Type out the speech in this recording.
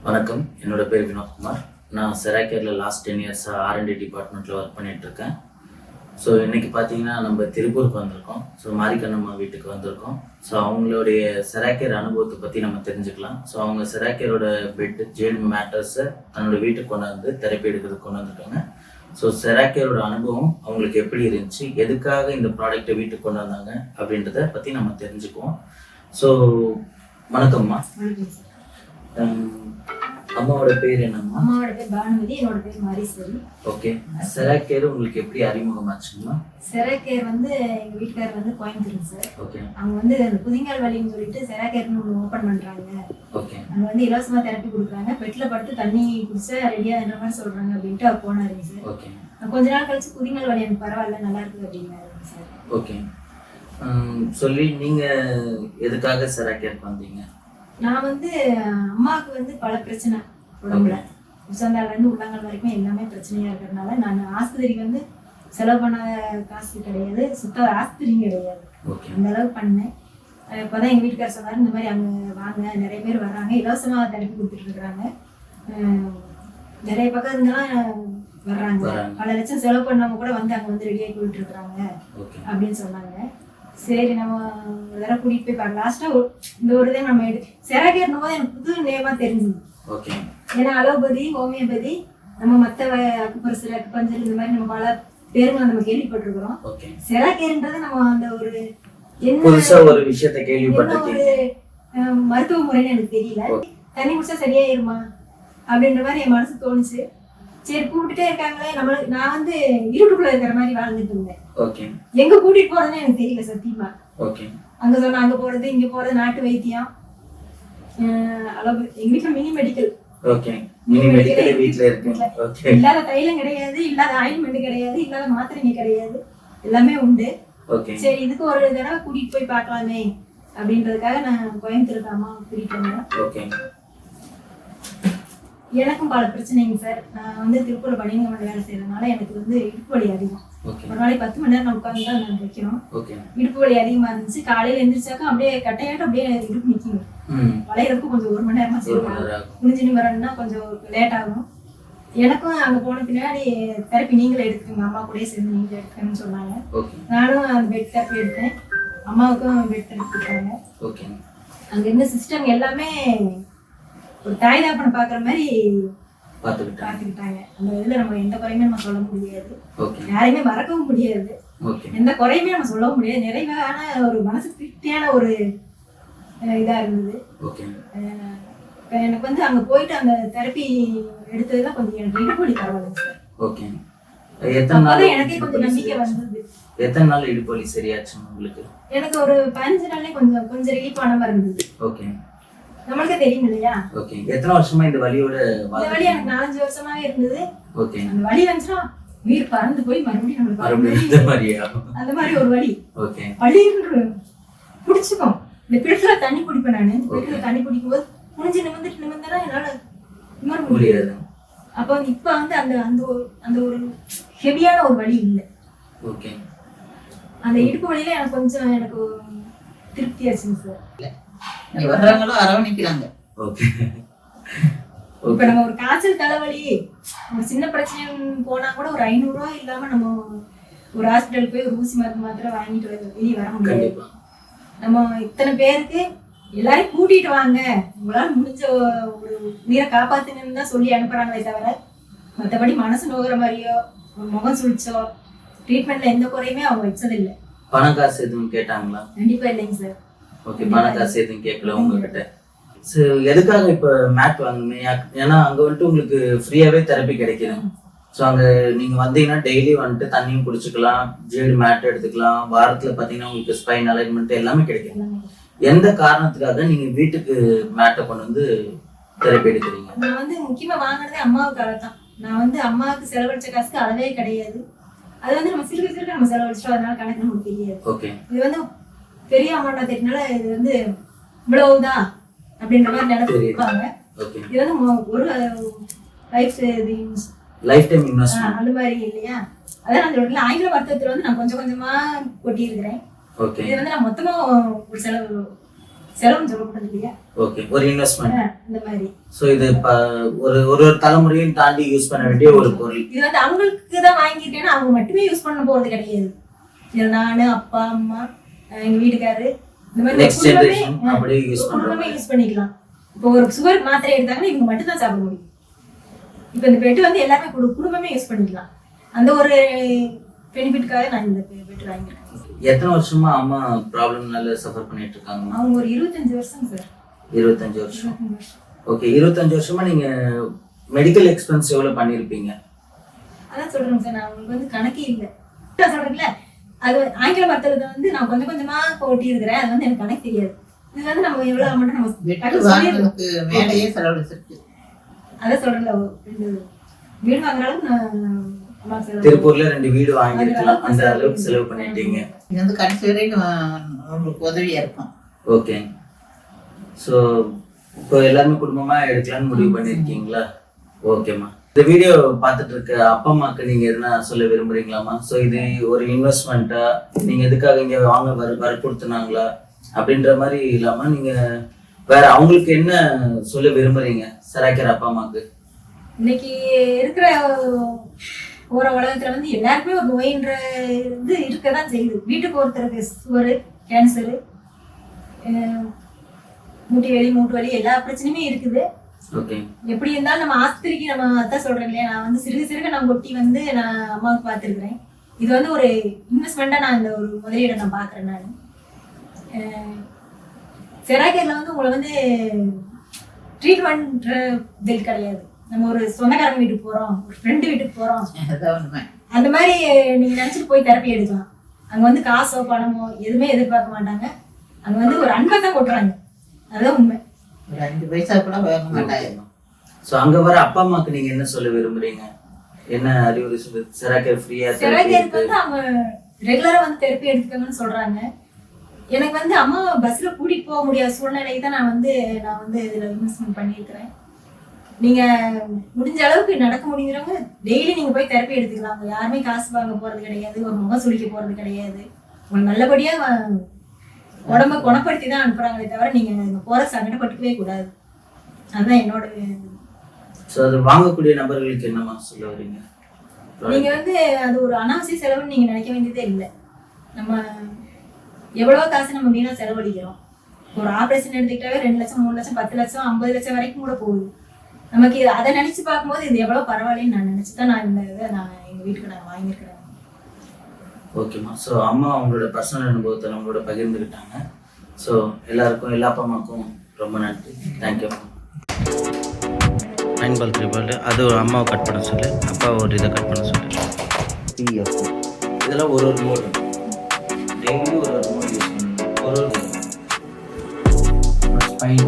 வணக்கம், என்னோட பேர் வினோத்குமார். நான் செராக்கேரில் லாஸ்ட் 10 இயர்ஸ் R&D டிபார்ட்மெண்ட்டில் ஒர்க் பண்ணிகிட்ருக்கேன். ஸோ இன்றைக்கி பார்த்தீங்கன்னா நம்ம திருப்பூருக்கு வந்திருக்கோம். ஸோ மாரிக்கண்ணம்மா வீட்டுக்கு வந்திருக்கோம். ஸோ அவங்களுடைய செராக்கேர் அனுபவத்தை பற்றி நம்ம தெரிஞ்சுக்கலாம். ஸோ அவங்க செராக்கேரோட பெட் ஜெல் மேட்டர்ஸை தன்னோட வீட்டுக்கு கொண்டு வந்து தெரப்பி எடுக்கிறதுக்கு கொண்டு வந்திருக்காங்க. ஸோ செராக்கேரோட அனுபவம் அவங்களுக்கு எப்படி இருந்துச்சு, எதுக்காக இந்த ப்ராடக்டை வீட்டுக்கு கொண்டு வந்தாங்க அப்படின்றத பற்றி நம்ம தெரிஞ்சுக்குவோம். ஸோ வணக்கம்மா. அம்மாவோட பேர் என்னம்மா? அம்மாவோட பேர் பானுமதி, என்னோட பேர் மாரீஸ்வரி. ஓகே. செராக்கேர் உங்களுக்கு எப்படி அறிமுகமாச்சுங்கம்மா? செராக்கேர் வந்து எங்க வீட்டுக்காரர் வந்து கோயம்புத்தூர் சார். ஓகே. அவங்க வந்து புதிங்கால் வலின்னு சொல்லிட்டு செராக்கேர்னு ஒன்று ஓப்பன் பண்றாங்க. ஓகே. அவங்க வந்து இலவசமா தெரப்பி கொடுக்குறாங்க. பெட்ல படுத்து தண்ணி குடிச்சா ரெடியா என்ற மாதிரி சொல்றாங்க அப்படின்ட்டு அவர் போனாருங்க சார். ஓகே. கொஞ்ச நாள் கழிச்சு புதிங்கால் வலி எனக்கு பரவாயில்ல, நல்லா இருக்கு அப்படின்னாரு சார். ஓகே. சொல்லி நீங்க எதுக்காக செராக்கேருக்கு வந்தீங்க? நான் வந்து அம்மாவுக்கு வந்து பல பிரச்சனை உடம்புல, உச்சந்தால இருந்து உள்ளங்கால் வரைக்கும் எல்லாமே பிரச்சனையா இருக்கிறதுனால நான் ஆஸ்பத்திரிக்கு வந்து செலவு பண்ண காசு கிடையாது, சுத்த ஆஸ்பத்திரியும் கிடையாது, அந்த அளவுக்கு பண்ணேன். இப்போதான் எங்க வீட்டுக்காரர் சொன்னாரு, இந்த மாதிரி அங்க வாங்க, நிறைய பேர் வர்றாங்க, இலவசமா தெரப்பி கொடுத்துட்டு இருக்கிறாங்க, நிறைய பக்கம் இருந்தெல்லாம் வர்றாங்க, பல லட்சம் செலவு பண்ணவங்க கூட வந்து அங்க வந்து ரெடியாகி போயிட்டு இருக்கிறாங்க அப்படின்னு சொன்னாங்க. சரி, நம்ம ஒரு தடவை கூட்டிட்டு போய் பார்க்கலாம். லாஸ்டா இந்த ஒரு இதை நம்ம செராக்கேர்னும் போது எனக்கு புது நேமா தெரிஞ்சுது. ஏன்னா அலோபதி, ஹோமியோபதி, நம்ம மற்ற அக்குபஞ்சர், அக்குபஞ்சர் இந்த மாதிரி நம்ம பல பேருங்களை நம்ம கேள்விப்பட்டிருக்கிறோம். செராக்கேர்ன்றது நம்ம அந்த ஒரு என்ன ஒரு விஷயத்தை கேள்விப்பட்டிருக்கீங்க, ஒரு மருத்துவ முறைன்னு எனக்கு தெரியல. தண்ணி குடிச்சா சரியாயிருமா அப்படின்ற மாதிரி என் மனசு தோணுச்சு. சரி, கூப்பிட்டுட்டே இருக்காங்களே, நான் வந்து இருட்டுக்குள்ள இருக்கிற மாதிரி வாழ்ந்துட்டு இருந்தேன். எங்க கூட்டிட்டு போறதுன்னு எனக்கு தெரியல சத்தியமா. அங்க சொன்ன அங்க போறது இங்க போறது, நாட்டு வைத்தியம், எங்க வீட்டுல மினி மெடிக்கல், இல்லாத தைலம் கிடையாது, இல்லாத ஆயின்மெண்ட் கிடையாது, இல்லாத மாத்திரைங்க கிடையாது, எல்லாமே உண்டு. சரி, இதுக்கு ஒரு தடவை கூட்டிட்டு போய் பார்க்கலாமே அப்படின்றதுக்காக நான் கோயம்புத்தூருக்கு அம்மா கூட்டிட்டு வந்தேன். எனக்கும் பல பிரச்சனைங்க சார். நான் வந்து திருப்பூர் பணியங்கமண்ட வேலை செய்யறதுனால எனக்கு வந்து இடுப்பு வலி அதிகம். ஒரு நாளைக்கு 10 மணி நேரம் உட்காந்து தான் நான் வைக்கணும். இடுப்பு வலி அதிகமா இருந்துச்சு. காலையில எந்திரிச்சாக்கா அப்படியே கட்டையாட்டம் அப்படியே இடுப்பு நிற்கும். வளையறதுக்கு கொஞ்சம் 1 மணி நேரமா செய்வாங்க. குனிஞ்சு நிமிரணும்னா கொஞ்சம் லேட் ஆகும். எனக்கும் அங்க போன பின்னாடி தெரப்பி நீங்களே எடுத்துக்கோங்க, அம்மா கூட சேர்ந்து நீங்களே எடுத்துக்கணும்னு சொன்னாங்க. நானும் அந்த பெட் தெரப்பி எடுத்தேன், அம்மாவுக்கும் பெட் தெரப்பி கொடுத்தாங்க. அங்க இருந்த சிஸ்டம் எல்லாமே ஒரு தாய் தாப்பனை பாக்குற மாதிரி பாத்துக்கிட்டாங்க. அந்த இதுல நம்ம எந்த குறையுமே நம்ம சொல்ல முடியாது, யாரையுமே மறக்கவும் முடியாது, எந்த குறையுமே நம்ம சொல்லவும் முடியாது. நிறைவான ஒரு மனசு திருப்தியான ஒரு இதா இருந்தது. எனக்கு வந்து அங்க போயிட்டு அந்த தெரப்பி எடுத்ததுதான் கொஞ்சம் எனக்கு இடுப்பொலி பரவாயில்லைங்க சார். எனக்கே கொஞ்சம் நம்பிக்கை வந்தது. எத்தனை நாள் இடுப்பொலி சரியாச்சு உங்களுக்கு? எனக்கு ஒரு 15 நாள்லயே கொஞ்சம் ரிலீஃப் ஆன மாதிரி இருந்தது. நம்மளுக்கே தெரியும் இல்லையா? எத்தனை வருஷமா இந்த வலியோட? இந்த வலி எனக்கு 4-5 வருஷமாவே இருந்தது. அந்த வலி வந்துச்சுன்னா உயிர் பறந்து போய் மறுபடியும் அந்த மாதிரி ஒரு வலி வலி பிடிச்சுக்கும். இந்த பிடிக்கல தண்ணி குடிப்பேன் நானு. பிடிக்கல தண்ணி குடிக்கும் போது குனிஞ்சு நிமிர்ந்தா என்னால நிமிர முடியாது. அப்ப இப்ப வந்து அந்த ஒரு ஹெவியான ஒரு வலி இல்லை. அந்த இடுப்பு வலியில எனக்கு கொஞ்சம் எனக்கு திருப்தி ஆச்சுங்க சார். வர்றவங்களும் அரவணைக்கிறாங்க. இப்ப நம்ம ஒரு காய்ச்சல், தலைவலி, ஒரு சின்ன பிரச்சனை போனா கூட ஒரு 500 ரூபாய் இல்லாம நம்ம ஒரு ஹாஸ்பிட்டல் போய் ஒரு ஊசி மருந்து மாத்திரை வாங்கிட்டு வெளியே வர முடியாது. நம்ம இத்தனை பேருக்கு எல்லாரும் கூட்டிட்டு வாங்க, உங்களால முடிஞ்ச ஒரு உயிரை காப்பாத்துங்கன்னு தான் சொல்லி அனுப்புறாங்களே தவிர மற்றபடி மனசு நோகிற மாதிரியோ முகம் சுழிச்சோ ட்ரீட்மெண்ட்ல எந்த குறையுமே அவங்க வச்சதில்லை. பணம் காசு எதுவும் கேட்டாங்களா? கண்டிப்பா இல்லைங்க சார். பணம் காசு எதுவும் கேட்கல உங்ககிட்ட? எதுக்காக இப்ப மேட் வாங்குனீங்க? ஏன்னா அங்க வந்துட்டு உங்களுக்கு ஃப்ரீயாவே தெரப்பி கிடைக்குது. ஸோ அங்க நீங்க வந்தீங்கன்னா டெய்லி வந்துட்டு தண்ணியும் குடிச்சுக்கலாம், ஜேடு மேட் எடுத்துக்கலாம், வாரத்துல பாத்தீங்கன்னா உங்களுக்கு ஸ்பைன் அலைன்மெண்ட் எல்லாமே கிடைக்கும். எந்த காரணத்துக்காக நீங்க வீட்டுக்கு மேட்டை கொண்டு வந்து தெரப்பி எடுக்கிறீங்க? நான் வந்து முக்கியமா வாங்கினதே அம்மாவுக்காக தான். நான் வந்து அம்மாவுக்கு செலவழிச்ச காசுக்கு அளவே கிடையாது. அது வந்து நம்ம சிறுக நம்ம செலவழிச்சிட்டோம், அதனால கணக்கு நமக்கு தெரியாது. இது வந்து பெரிய அமௌண்டா தெரினால இது வந்து இவ்வளவுதான் அப்படின்ற மாதிரி நினைப்பாங்க. இது வந்து ஒரு லைஃப் டைம் இன்வெஸ்ட்மென்ட் அந்த மாதிரி இல்லையா? அதான் அந்த ரோட்ல ஆங்கில மருத்துவத்துல வந்து நான் கொஞ்சம் கொஞ்சமா கொட்டி இருக்கிறேன். இது வந்து நான் மொத்தமா ஒரு செலவு செலவுன்னு சொல்லக்கூடாது இல்லையா? ஓகே, ஒரு இன்வெஸ்ட்மெண்ட். இந்த மாதிரி ஸோ இது ஒரு ஒரு தலைமுறையும் தாண்டி யூஸ் பண்ண வேண்டிய ஒரு பொருள். இது வந்து அவங்களுக்கு தான் வாங்கியிருக்கேன்னா அவங்க மட்டுமே யூஸ் பண்ண போறது கிடையாது. இது நானு, அப்பா, அம்மா, எங்க வீட்டுக்காரு, இந்த மாதிரி நெக்ஸ்ட் ஜெனரேஷன் அப்படியே யூஸ் குடும்பமே யூஸ் பண்ணிக்கலாம். இப்போ ஒரு சுகர் மாத்திரை எடுத்தாங்கன்னா இவங்க மட்டும் தான் சாப்பிட முடியும். இப்போ இந்த பெட்டு வந்து எல்லாருமே குடும்பமே யூஸ் பண்ணிக்கலாம். அந்த ஒரு பெனிஃபிட்காக நான் இந்த பெட் வாங்கியிருக்கேன். எத்தனை வருஷமா அம்மா ப்ராப்ளம்னால சஃபர் பண்ணிட்டு இருக்காங்க? அவங்க ஒரு 25 வருஷம் சார். 25 வருஷம். ஓகே, 25 வருஷமா நீங்க மெடிக்கல் எக்ஸ்பென்ஸ் எவ்வளவு பண்ணிருப்பீங்க? அதான் சொல்றேன் சார், நான் உங்களுக்கு வந்து கணக்கே இல்லை. சொல்றேன்ல, அது ஆங்கில மருத்துவத்தை வந்து நான் கொஞ்சம் கொஞ்சமா போட்டி இருக்கிறேன். அது வந்து எனக்கு கணக்கு தெரியாது. இது வந்து நம்ம எவ்வளவு அமௌண்ட் நம்ம மேலேயே செலவழிச்சிருக்கு. அதான் சொல்றேன்ல, 2 வீடு வாங்குற அளவுக்கு நான் திருப்பூர்ல 2 வீடு வாங்கிருக்கலாம், அந்த அளவுக்கு செலவு பண்ணிட்டீங்க. இது வந்து கடைசி வரைக்கும் உங்களுக்கு உதவியா இருக்கும். ஓகே, ஸோ இப்போ எல்லாருமே குடும்பமா எடுக்கலாம்னு முடிவு பண்ணிருக்கீங்களா? ஓகேம்மா. இந்த வீடியோ பார்த்துட்டு இருக்க அப்பா அம்மாக்கு நீங்க எதுனா சொல்ல விரும்புறீங்களாமா? ஸோ இது ஒரு இன்வெஸ்ட்மெண்ட்டா, நீங்க எதுக்காக இங்க வாங்க வற்புறுத்துனாங்களா அப்படின்ற மாதிரி இல்லாம நீங்க வேற அவங்களுக்கு என்ன சொல்ல விரும்புறீங்க செராக்கேர் அப்பா அம்மாக்கு? இன்னைக்கு இருக்கிற போற உலகத்துல வந்து எல்லாருக்குமே ஒரு நோயின்ற இது இருக்கதான் செய்யுது. வீட்டுக்கு ஒருத்தருக்கு சுகரு, கேன்சரு, மூட்டு வலி எல்லா பிரச்சனையுமே இருக்குது. ஓகே, எப்படி இருந்தாலும் நம்ம ஆஸ்பத்திரிக்கு நம்ம அதான் சொல்றேன் இல்லையா, நான் வந்து சிறுக நான் கொட்டி வந்து நான் அம்மாவுக்கு பார்த்துருக்குறேன். இது வந்து ஒரு இன்வெஸ்ட்மெண்ட்டா நான் இந்த ஒரு முதலீடை நான் பாக்குறேன். நான் செராக்கேர்ல வந்து உங்களை வந்து ட்ரீட்மெண்ட் கிடையாது. நம்ம ஒரு சொந்தக்காரங்க வீட்டுக்கு போறோம், ஒரு ஃப்ரெண்டு வீட்டுக்கு போறோம், அந்த மாதிரி நீங்க நினைச்சிட்டு போய் தெரப்பி எடுக்கலாம். அங்க வந்து காசோ பணமோ எதுவுமே எதிர்பார்க்க மாட்டாங்க. அங்க வந்து ஒரு அன்பை தான் கொட்டுறாங்க. அதுதான் உண்மை. ஒரு 5 பைசா கூட வாங்க மாட்டாங்க. ஸோ அங்க வர அப்பா அம்மாக்கு நீங்க என்ன சொல்ல விரும்புறீங்க? என்ன அறிவுரை சொல்லு? செராக்கேர் ஃப்ரீயா? செராக்கேருக்கு வந்து அவங்க ரெகுலரா வந்து தெரப்பி எடுத்துக்கங்கன்னு சொல்றாங்க. எனக்கு வந்து அம்மா பஸ்ல கூட்டிட்டு போக முடியாத சூழ்நிலைக்கு தான் நான் வந்து இதுல இன்வெஸ்ட்மெண்ட் பண்ணியிருக்கிறேன். நீங்க முடிஞ்ச அளவுக்கு நடக்க முடியுறவங்க டெய்லி நீங்க போய் தெரப்பி எடுத்துக்கலாம். யாருமே காசு வாங்க போறது கிடையாது, ஒரு முகம் சுளிக்க போறது கிடையாது. உங்களுக்கு நல்லபடியா உடம்ப குணப்படுத்தி தான் அனுப்புறாங்களே தவிர நீங்க போற சங்கடப்பட்டுக்கவே கூடாது. அதுதான் என்னோட. ஸோ அது வாங்கக்கூடிய நபர்களுக்கு என்னமா சொல்ல வரீங்க? நீங்க வந்து அது ஒரு அனாவசிய செலவுன்னு நீங்க நினைக்க வேண்டியதே இல்லை. நம்ம எவ்வளவோ காசு நம்ம வீணா செலவழிக்கிறோம். ஒரு ஆப்ரேஷன் எடுத்துக்கிட்டாவே 2 லட்சம், 3 லட்சம், 10 லட்சம், 50 லட்சம் வரைக்கும் கூட போகுது. நமக்கு அதை நினைச்சு பார்க்கும்போது இது எவ்வளவு பரவாயில்லன்னு நான் நினைச்சுதான் நான் இந்த இதை நான் எங்க வீட்டுக்கு நான் வாங்கியிருக்கிறேன். ஓகேம்மா. ஸோ அம்மா அவங்களோட பர்சனல் அனுபவத்தை நம்மளோட பகிர்ந்துக்கிட்டாங்க. ஸோ எல்லாருக்கும், எல்லா அப்பா அம்மாக்கும் ரொம்ப நன்றி. தேங்க்யூ. 9 பால் 3 பால் அது ஒரு அம்மாவை கட் பண்ண சொல்லு, அப்பா ஒரு இதை கட் பண்ண சொல்லு. இதெல்லாம் ஒரு மோடு டெய்லி ஒரு மோடு யூஸ் பண்ணணும். ஒரு ஸ்பைன்